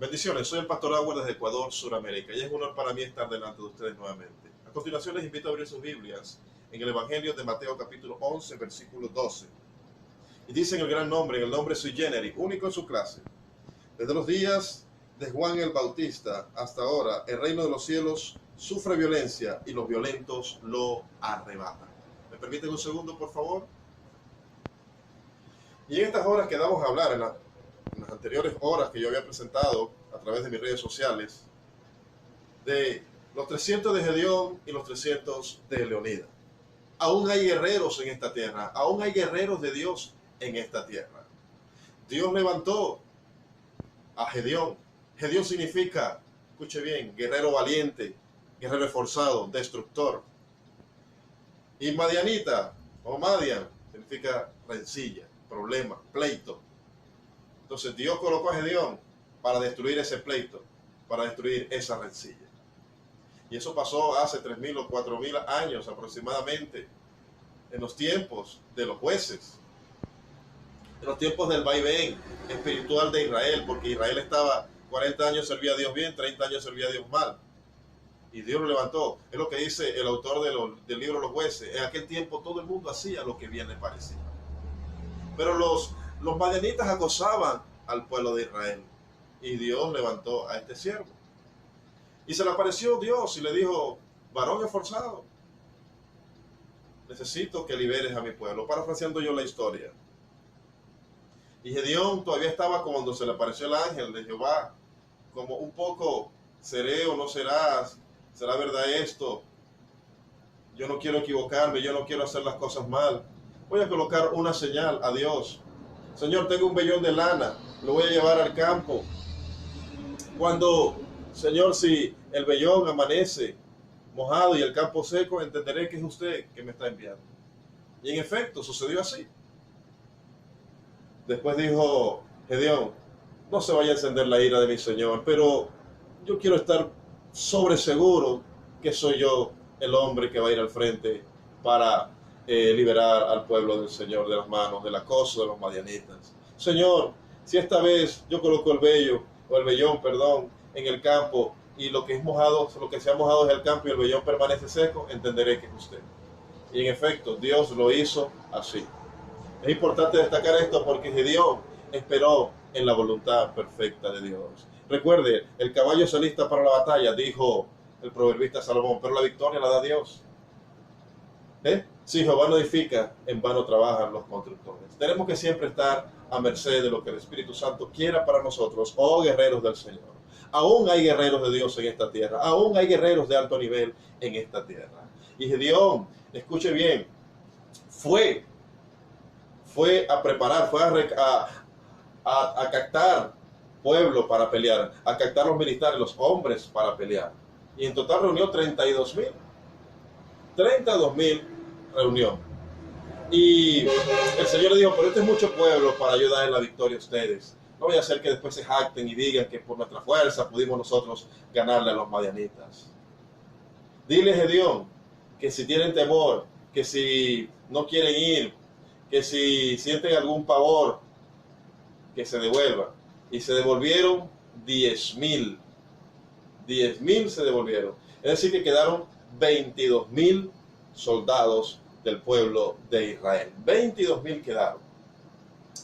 Bendiciones, soy el Pastor Agua desde Ecuador, Suramérica, y es un honor para mí estar delante de ustedes nuevamente. A continuación les invito a abrir sus Biblias en el Evangelio de Mateo capítulo 11, versículo 12. Y dice en el gran nombre, en el nombre sui generis, único en su clase. Desde los días de Juan el Bautista hasta ahora, el reino de los cielos sufre violencia y los violentos lo arrebatan. ¿Me permiten un segundo, por favor? Y en estas horas que damos a hablar, en las anteriores horas que yo había presentado a través de mis redes sociales, de los 300 de Gedeón y los 300 de Leonidas. Aún hay guerreros en esta tierra, aún hay guerreros de Dios en esta tierra. Dios levantó a Gedeón. Gedeón significa, escuche bien, guerrero valiente, guerrero esforzado, destructor. Y Madianita, o Madian, significa rencilla, problema, pleito. Entonces Dios colocó a Gedeón para destruir ese pleito, para destruir esa rencilla. Y eso pasó hace 3.000 o 4.000 años aproximadamente, en los tiempos de los jueces, en los tiempos del vaivén espiritual de Israel, porque Israel estaba 40 años servía a Dios bien, 30 años servía a Dios mal. Y Dios lo levantó. Es lo que dice el autor del libro de los jueces. En aquel tiempo todo el mundo hacía lo que bien le parecía. Pero los madianitas acosaban al pueblo de Israel. Y Dios levantó a este siervo. Y se le apareció Dios y le dijo: varón esforzado, necesito que liberes a mi pueblo. Parafraseando yo la historia. Y Gedeón todavía estaba cuando se le apareció el ángel de Jehová, como un poco, ¿seré o no serás? ¿Será verdad esto? Yo no quiero equivocarme, yo no quiero hacer las cosas mal. Voy a colocar una señal a Dios. Señor, tengo un vellón de lana, lo voy a llevar al campo. Cuando, Señor, si el vellón amanece mojado y el campo seco, entenderé que es usted que me está enviando. Y en efecto, sucedió así. Después dijo Gedeón: no se vaya a encender la ira de mi Señor, pero yo quiero estar sobreseguro que soy yo el hombre que va a ir al frente para liberar al pueblo del Señor de las manos, del acoso de los madianitas. Señor, si esta vez yo coloco el vellón, en el campo, y lo que se ha mojado es el campo y el vellón permanece seco, entenderé que es usted. Y en efecto, Dios lo hizo así. Es importante destacar esto porque Gedeón esperó en la voluntad perfecta de Dios. Recuerde, el caballo se alista para la batalla, dijo el proverbista Salomón, pero la victoria la da Dios. Si Jehová no edifica, en vano trabajan los constructores. Tenemos que siempre estar a merced de lo que el Espíritu Santo quiera para nosotros, oh guerreros del Señor. Aún hay guerreros de Dios en esta tierra, aún hay guerreros de alto nivel en esta tierra. Y Gedeón, escuche bien, fue a preparar, fue a captar pueblo para pelear, a captar los militares, los hombres para pelear. Y en total reunió 32.000. 32.000 reunió. Y el Señor le dijo: pero este es mucho pueblo para ayudar en la victoria a ustedes. No voy a hacer que después se jacten y digan que por nuestra fuerza pudimos nosotros ganarle a los madianitas. Dile, Gedeón, que si tienen temor, que si no quieren ir, que si sienten algún pavor, que se devuelvan. Y se devolvieron 10.000. 10.000 se devolvieron. Es decir, que quedaron 22.000 soldados del pueblo de Israel. 22.000 quedaron.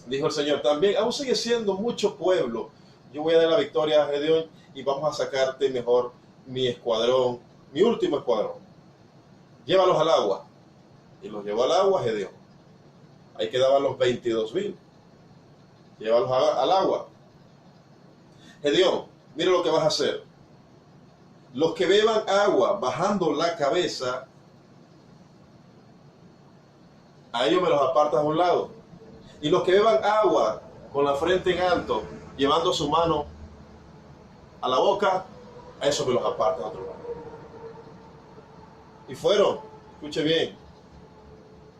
Dijo el Señor: también, aún sigue siendo mucho pueblo. Yo voy a dar la victoria a Gedeón y vamos a sacarte mejor mi escuadrón, mi último escuadrón. Llévalos al agua. Y los llevó al agua Gedeón. Ahí quedaban los 22.000. Llévalos al agua. Gedeón, mira lo que vas a hacer. Los que beban agua bajando la cabeza, a ellos me los apartas a un lado. Y los que beban agua con la frente en alto, llevando su mano a la boca, a eso me los apartas a otro lado. Y fueron, escuche bien,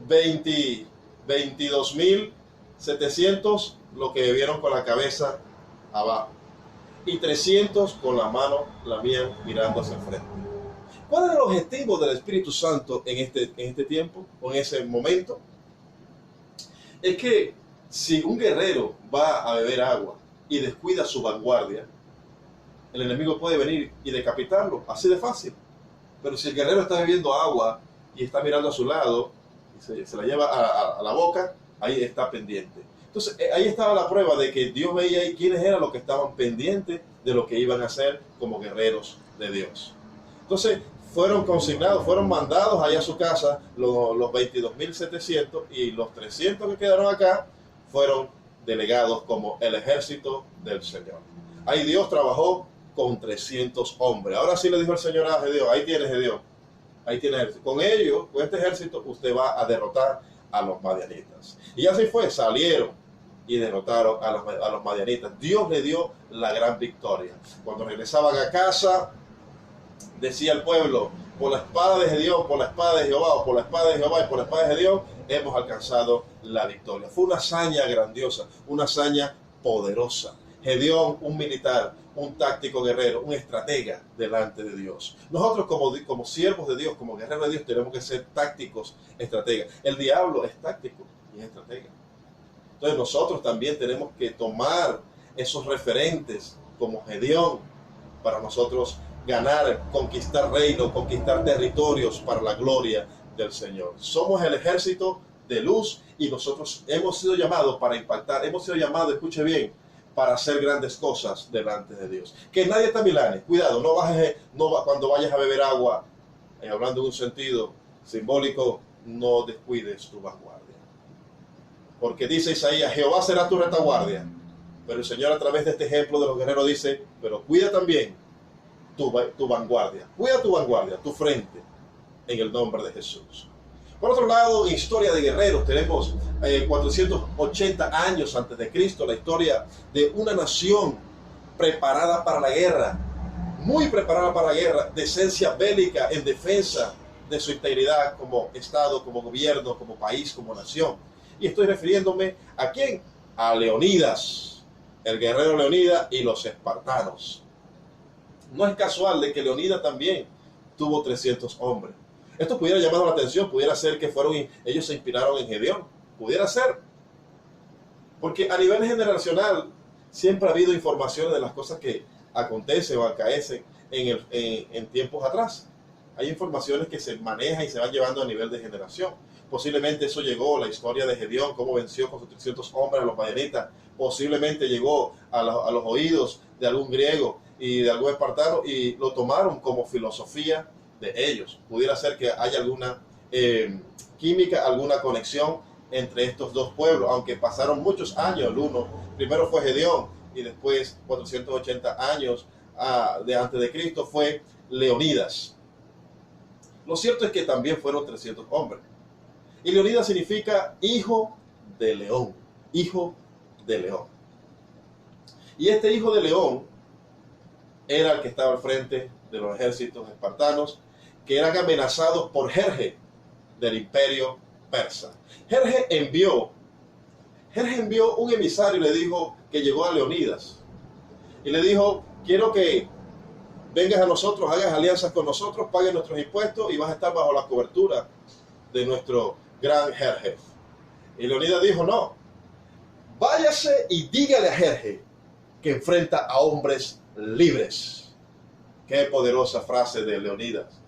22.700 los que bebieron con la cabeza abajo. Y 300 con la mano lamían mirando hacia el frente. ¿Cuál era el objetivo del Espíritu Santo en este tiempo o en ese momento? Es que si un guerrero va a beber agua y descuida su vanguardia, el enemigo puede venir y decapitarlo, así de fácil. Pero si el guerrero está bebiendo agua y está mirando a su lado y se la lleva a la boca, ahí está pendiente. Entonces, ahí estaba la prueba de que Dios veía ahí quiénes eran los que estaban pendientes de lo que iban a hacer como guerreros de Dios. Entonces, fueron consignados, fueron mandados allá a su casa los 22.700 y los 300 que quedaron acá fueron delegados como el ejército del Señor. Ahí Dios trabajó con 300 hombres. Ahora sí le dijo el Señor a Gedeón, ahí tienes Gedeón, ahí tienes ejército. Con ellos, con este ejército, usted va a derrotar a los madianitas. Y así fue, salieron y derrotaron a los madianitas. Dios le dio la gran victoria. Cuando regresaban a casa, decía el pueblo, por la espada de Gedeón, por la espada de Jehová, o por la espada de Jehová y por la espada de Gedeón, hemos alcanzado la victoria. Fue una hazaña grandiosa, una hazaña poderosa. Gedeón, un militar, un táctico guerrero, un estratega delante de Dios. Nosotros como siervos de Dios, como guerreros de Dios, tenemos que ser tácticos, estrategas. El diablo es táctico y es estratega. Entonces nosotros también tenemos que tomar esos referentes como Gedeón para nosotros ganar, conquistar reinos, conquistar territorios para la gloria del Señor. Somos el ejército de luz y nosotros hemos sido llamados para impactar, hemos sido llamados, escuche bien, para hacer grandes cosas delante de Dios. Que nadie te milane, cuidado, cuando vayas a beber agua, hablando en un sentido simbólico, no descuides tu vanguardia. Porque dice Isaías, Jehová será tu retaguardia. Pero el Señor a través de este ejemplo de los guerreros dice, pero cuida también tu vanguardia, cuida tu vanguardia, tu frente, en el nombre de Jesús. Por otro lado, historia de guerreros, tenemos 480 años antes de Cristo, la historia de una nación preparada para la guerra, muy preparada para la guerra, de esencia bélica en defensa de su integridad como Estado, como gobierno, como país, como nación. Y estoy refiriéndome ¿a quién? A Leonidas, el guerrero Leonidas y los espartanos. No es casual de que Leonidas también tuvo 300 hombres. Esto pudiera llamar la atención, pudiera ser que ellos se inspiraron en Gedeón, pudiera ser. Porque a nivel generacional siempre ha habido informaciones de las cosas que acontecen o acaecen en tiempos atrás. Hay informaciones que se manejan y se van llevando a nivel de generación. Posiblemente eso llegó, la historia de Gedeón, cómo venció con sus 300 hombres a los madianitas. Posiblemente llegó a los oídos de algún griego y de algún espartano y lo tomaron como filosofía de ellos. Pudiera ser que haya alguna química, alguna conexión entre estos dos pueblos, aunque pasaron muchos años. Primero fue Gedeón y después 480 años de antes de Cristo fue Leonidas. Lo cierto es que también fueron 300 hombres. Y Leonidas significa hijo de león, hijo de león. Y este hijo de león era el que estaba al frente de los ejércitos espartanos, que eran amenazados por Jerjes del imperio persa. Jerjes envió un emisario y le dijo que llegó a Leonidas. Y le dijo, quiero que vengas a nosotros, hagas alianzas con nosotros, pagues nuestros impuestos y vas a estar bajo la cobertura de nuestro gran Jerjes. Y Leonidas dijo, no, váyase y dígale a Jerjes que enfrenta a hombres libres. Qué poderosa frase de Leonidas.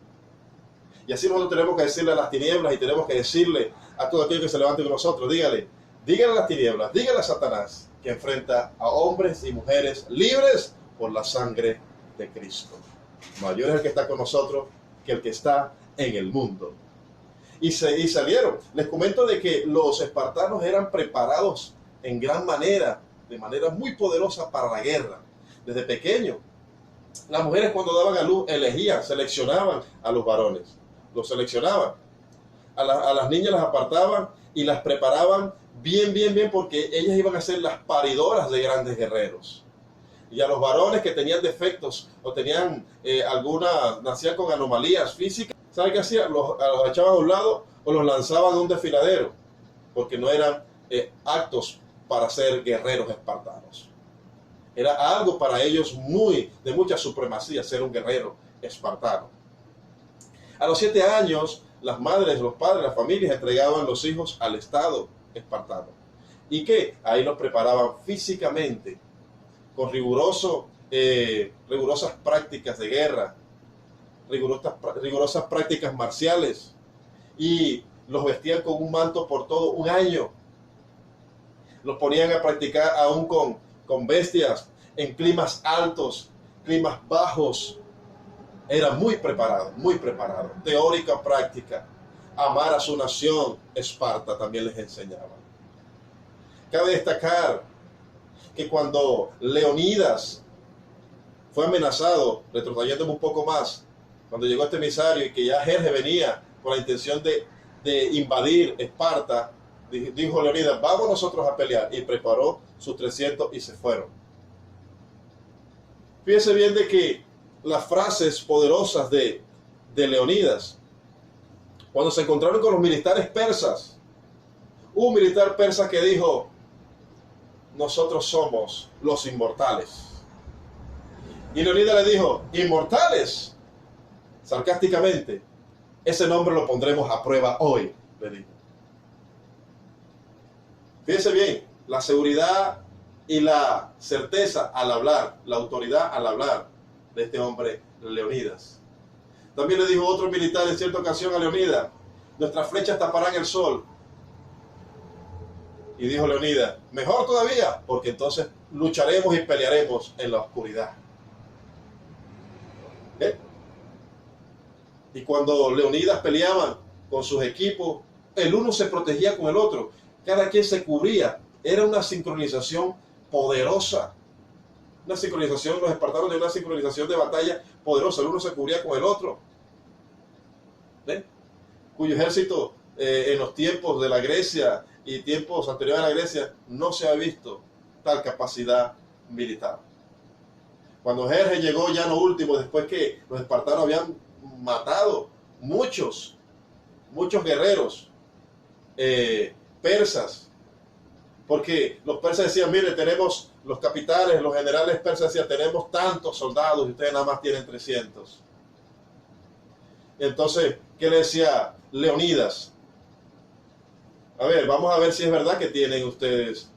Y así nosotros tenemos que decirle a las tinieblas y tenemos que decirle a todo aquello que se levante con nosotros, dígale a las tinieblas, dígale a Satanás que enfrenta a hombres y mujeres libres por la sangre de Cristo. Mayor es el que está con nosotros que el que está en el mundo. Y salieron. Les comento de que los espartanos eran preparados en gran manera, de manera muy poderosa para la guerra. Desde pequeño, las mujeres cuando daban a luz elegían, seleccionaban a los varones. Los seleccionaban. A las niñas las apartaban y las preparaban bien, porque ellas iban a ser las paridoras de grandes guerreros. Y a los varones que tenían defectos o tenían nacían con anomalías físicas, ¿sabe qué hacían? Los echaban a un lado o los lanzaban a un desfiladero, porque no eran aptos para ser guerreros espartanos. Era algo para ellos de mucha supremacía ser un guerrero espartano. A los 7 años, las madres, los padres, las familias entregaban los hijos al Estado espartano. ¿Y qué? Ahí los preparaban físicamente, con riguroso rigurosas prácticas de guerra, rigurosas prácticas marciales, y los vestían con un manto por todo un año. Los ponían a practicar aún con bestias en climas altos, climas bajos. Era muy preparado, muy preparado. Teórica, práctica. Amar a su nación, Esparta también les enseñaba. Cabe destacar que cuando Leonidas fue amenazado, retrocediéndome un poco más, cuando llegó este emisario y que ya Jerjes venía con la intención de invadir Esparta, dijo Leonidas, vamos nosotros a pelear, y preparó sus 300 y se fueron. Fíjense bien de que las frases poderosas de Leonidas, cuando se encontraron con los militares persas, un militar persa que dijo, nosotros somos los inmortales. Y Leonidas le dijo, ¿inmortales? Sarcásticamente, ese nombre lo pondremos a prueba hoy, le dijo. Fíjense bien, la seguridad y la certeza al hablar, la autoridad al hablar de este hombre Leonidas. También le dijo otro militar en cierta ocasión a Leonidas, nuestras flechas taparán el sol. Y dijo Leonidas, mejor todavía, porque entonces lucharemos y pelearemos en la oscuridad. ¿Eh? Y cuando Leonidas peleaban con sus equipos, el uno se protegía con el otro, cada quien se cubría. Era una sincronización poderosa. Una sincronización, los espartanos de una sincronización de batalla poderosa. El uno se cubría con el otro. ¿Ven? Cuyo ejército en los tiempos de la Grecia y tiempos anteriores a la Grecia no se ha visto tal capacidad militar. Cuando Jerjes llegó ya lo último, después que los espartanos habían matado muchos guerreros persas, porque los persas decían, mire, tenemos los capitanes, los generales persas decían, tenemos tantos soldados y ustedes nada más tienen 300. Entonces, ¿qué le decía Leonidas? A ver, vamos a ver si es verdad que tienen ustedes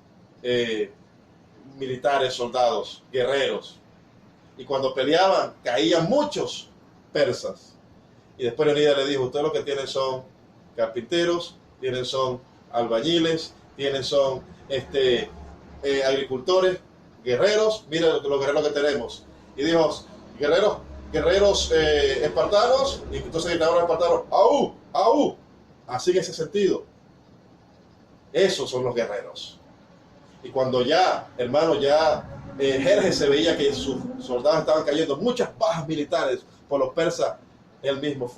militares, soldados, guerreros. Y cuando peleaban, caían muchos persas. Y después Leonidas le dijo, ustedes lo que tienen son carpinteros, son albañiles, son agricultores, guerreros, miren los guerreros que tenemos. Y dijo, guerreros espartanos, y entonces gritaron los espartanos, ¡au! ¡au! Así en ese sentido. Esos son los guerreros. Y cuando ya, hermano, Jerjes se veía que sus soldados estaban cayendo, muchas bajas militares por los persas, él mismo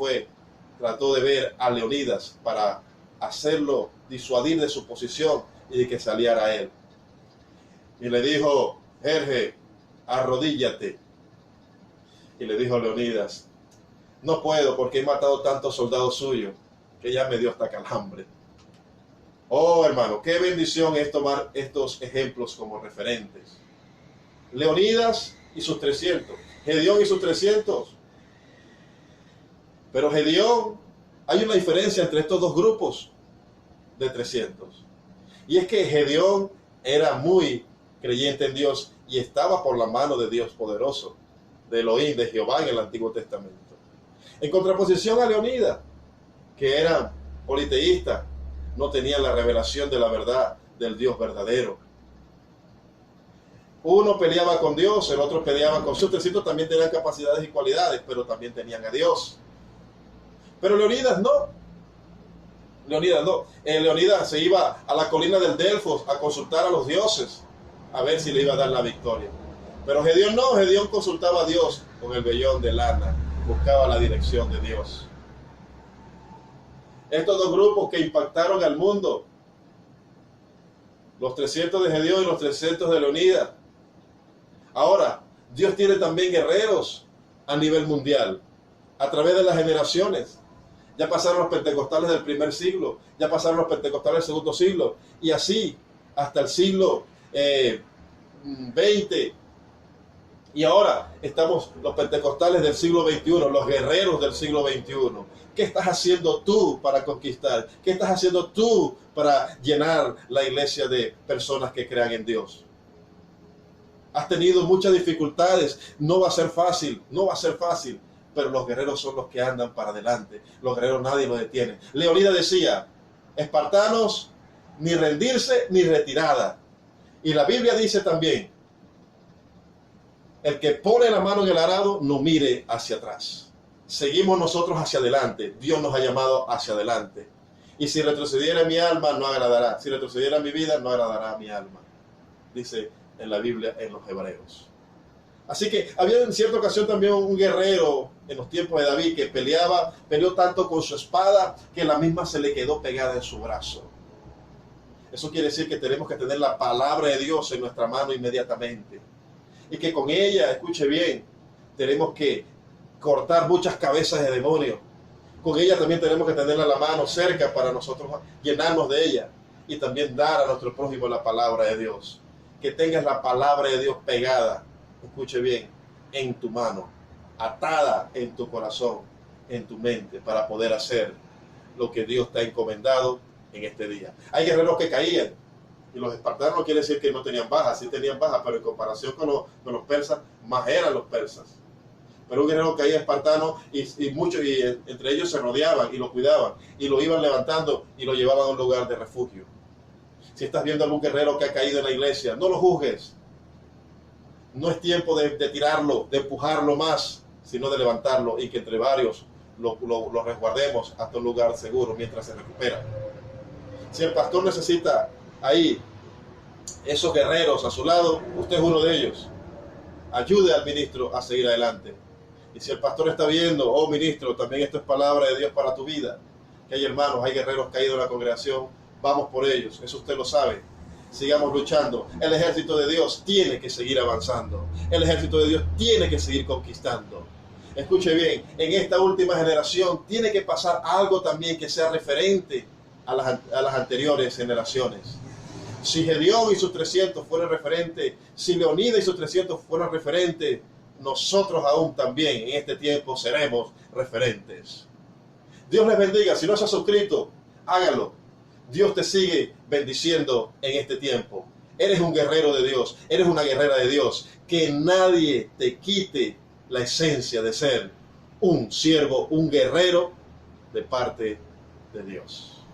trató de ver a Leonidas para hacerlo disuadir de su posición y de que saliera él. Y le dijo, Jerjes, arrodíllate. Y le dijo Leonidas, no puedo porque he matado tantos soldados suyos que ya me dio hasta calambre. Oh, hermano, qué bendición es tomar estos ejemplos como referentes. Leonidas y sus 300, Gedeón y sus 300. Pero Gedeón, hay una diferencia entre estos dos grupos de 300. Y es que Gedeón era muy creyente en Dios y estaba por la mano de Dios poderoso, de Elohim, de Jehová en el Antiguo Testamento. En contraposición a Leonidas, que eran politeístas, no tenían la revelación de la verdad del Dios verdadero. Uno peleaba con Dios, el otro peleaba con sus 300, también tenían capacidades y cualidades, pero también tenían a Dios. Pero Leonidas no. Leonidas se iba a la colina del Delfos a consultar a los dioses, a ver si le iba a dar la victoria. Pero Gedeón no, Gedeón consultaba a Dios con el vellón de lana, buscaba la dirección de Dios. Estos dos grupos que impactaron al mundo, los 300 de Gedeón y los 300 de Leonidas. Ahora, Dios tiene también guerreros a nivel mundial, a través de las generaciones. Ya pasaron los pentecostales del primer siglo, ya pasaron los pentecostales del segundo siglo, y así hasta el siglo XX. Y ahora estamos los pentecostales del siglo XXI, los guerreros del siglo XXI. ¿Qué estás haciendo tú para conquistar? ¿Qué estás haciendo tú para llenar la iglesia de personas que crean en Dios? has tenido muchas dificultades, no va a ser fácil, no va a ser fácil, pero los guerreros son los que andan para adelante. Los guerreros nadie los detiene. Leonidas decía, espartanos, ni rendirse ni retirada. Y la Biblia dice también, el que pone la mano en el arado no mire hacia atrás. Seguimos nosotros hacia adelante. Dios nos ha llamado hacia adelante. Y si retrocediera mi alma, no agradará. Si retrocediera mi vida, no agradará a mi alma. Dice en la Biblia, en los Hebreos. Así que había en cierta ocasión también un guerrero en los tiempos de David que peleó tanto con su espada que la misma se le quedó pegada en su brazo. Eso quiere decir que tenemos que tener la palabra de Dios en nuestra mano inmediatamente. Y que con ella, escuche bien, tenemos que cortar muchas cabezas de demonios. Con ella también tenemos que tenerla a la mano cerca para nosotros llenarnos de ella. Y también dar a nuestro prójimo la palabra de Dios. Que tengas la palabra de Dios pegada, escuche bien, en tu mano, atada en tu corazón, en tu mente, para poder hacer lo que Dios te ha encomendado en este día. Hay guerreros que caían, y los espartanos no quiere decir que no tenían bajas, sí tenían bajas, pero en comparación con los persas, más eran los persas. Pero un guerrero caía espartano y entre ellos se rodeaban y lo cuidaban, y lo iban levantando y lo llevaban a un lugar de refugio. Si estás viendo algún guerrero que ha caído en la iglesia, no lo juzgues. No es tiempo de tirarlo, de empujarlo más, sino de levantarlo y que entre varios lo resguardemos hasta un lugar seguro mientras se recupera. Si el pastor necesita ahí esos guerreros a su lado, usted es uno de ellos. Ayude al ministro a seguir adelante. Y si el pastor está viendo, oh ministro, también esto es palabra de Dios para tu vida. Que hay hermanos, hay guerreros caídos en la congregación, vamos por ellos, eso usted lo sabe. Sigamos luchando. El ejército de Dios tiene que seguir avanzando. El ejército de Dios tiene que seguir conquistando. Escuche bien, en esta última generación tiene que pasar algo también que sea referente a las anteriores generaciones. Si Gedeón y sus 300 fueron referentes, si Leonidas y sus 300 fueron referentes, nosotros aún también en este tiempo seremos referentes. Dios les bendiga. Si no se ha suscrito, háganlo. Dios te sigue bendiciendo en este tiempo. Eres un guerrero de Dios, eres una guerrera de Dios. Que nadie te quite la esencia de ser un siervo, un guerrero de parte de Dios.